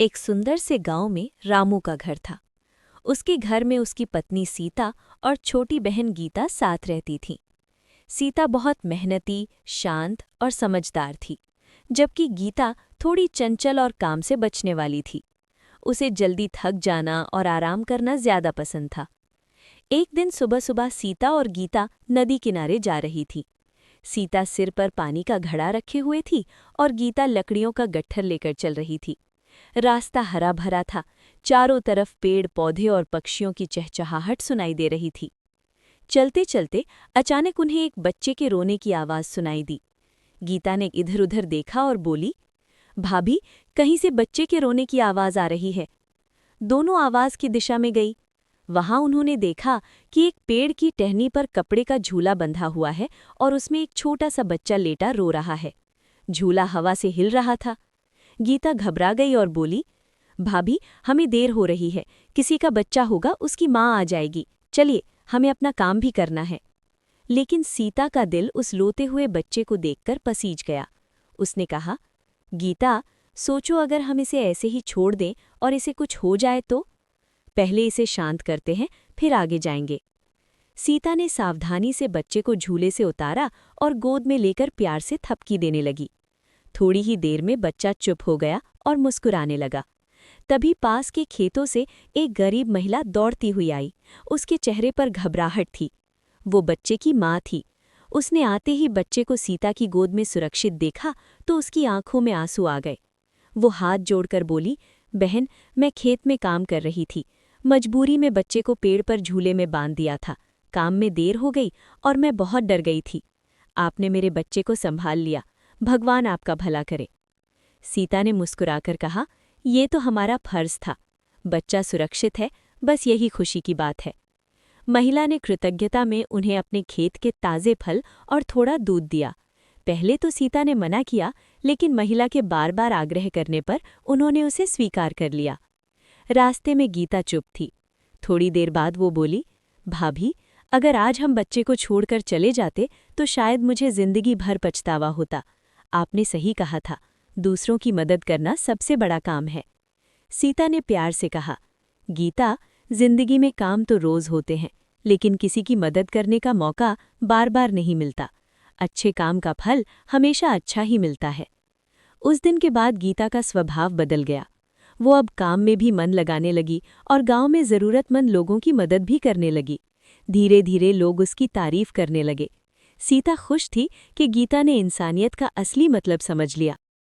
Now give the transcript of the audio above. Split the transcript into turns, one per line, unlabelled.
एक सुंदर से गांव में रामू का घर था। उसके घर में उसकी पत्नी सीता और छोटी बहन गीता साथ रहती थीं। सीता बहुत मेहनती, शांत और समझदार थी, जबकि गीता थोड़ी चंचल और काम से बचने वाली थी। उसे जल्दी थक जाना और आराम करना ज्यादा पसंद था। एक दिन सुबह सुबह सीता और गीता नदी किनारे जा रही थी। सीता सिर पर पानी का घड़ा रखे हुए थी और गीता लकड़ियों का गट्ठर लेकर चल रही थी। रास्ता हरा भरा था, चारों तरफ पेड़ पौधे और पक्षियों की चहचहाहट सुनाई दे रही थी। चलते चलते अचानक उन्हें एक बच्चे के रोने की आवाज सुनाई दी। गीता ने इधर उधर देखा और बोली, भाभी, कहीं से बच्चे के रोने की आवाज आ रही है। दोनों आवाज की दिशा में गई। वहां उन्होंने देखा कि एक पेड़ की टहनी पर कपड़े का झूला बंधा हुआ है और उसमें एक छोटा सा बच्चा लेटा रो रहा है। झूला हवा से हिल रहा था। गीता घबरा गई और बोली, भाभी, हमें देर हो रही है, किसी का बच्चा होगा, उसकी माँ आ जाएगी, चलिए, हमें अपना काम भी करना है। लेकिन सीता का दिल उस रोते हुए बच्चे को देखकर पसीज गया। उसने कहा, गीता, सोचो अगर हम इसे ऐसे ही छोड़ दें और इसे कुछ हो जाए तो? पहले इसे शांत करते हैं, फिर आगे जाएंगे। सीता ने सावधानी से बच्चे को झूले से उतारा और गोद में लेकर प्यार से थपकी देने लगी। थोड़ी ही देर में बच्चा चुप हो गया और मुस्कुराने लगा। तभी पास के खेतों से एक गरीब महिला दौड़ती हुई आई। उसके चेहरे पर घबराहट थी। वो बच्चे की माँ थी। उसने आते ही बच्चे को सीता की गोद में सुरक्षित देखा तो उसकी आंखों में आंसू आ गए। वो हाथ जोड़कर बोली, बहन, मैं खेत में काम कर रही थी। मजबूरी में बच्चे को पेड़ पर झूले में बांध दिया था। काम में देर हो गई और मैं बहुत डर गई थी। आपने मेरे बच्चे को संभाल लिया, भगवान आपका भला करे। सीता ने मुस्कुराकर कहा, ये तो हमारा फर्ज था। बच्चा सुरक्षित है, बस यही खुशी की बात है। महिला ने कृतज्ञता में उन्हें अपने खेत के ताज़े फल और थोड़ा दूध दिया। पहले तो सीता ने मना किया, लेकिन महिला के बार बार आग्रह करने पर उन्होंने उसे स्वीकार कर लिया। रास्ते में गीता चुप थी। थोड़ी देर बाद वो बोली, भाभी, अगर आज हम बच्चे को छोड़कर चले जाते तो शायद मुझे जिंदगी भर पछतावा होता। आपने सही कहा था, दूसरों की मदद करना सबसे बड़ा काम है। सीता ने प्यार से कहा, गीता, जिंदगी में काम तो रोज होते हैं, लेकिन किसी की मदद करने का मौका बार बार नहीं मिलता। अच्छे काम का फल हमेशा अच्छा ही मिलता है। उस दिन के बाद गीता का स्वभाव बदल गया। वो अब काम में भी मन लगाने लगी और गांव में जरूरतमंद लोगों की मदद भी करने लगी। धीरे धीरे लोग उसकी तारीफ करने लगे। सीता खुश थी कि गीता ने इंसानियत का असली मतलब समझ लिया।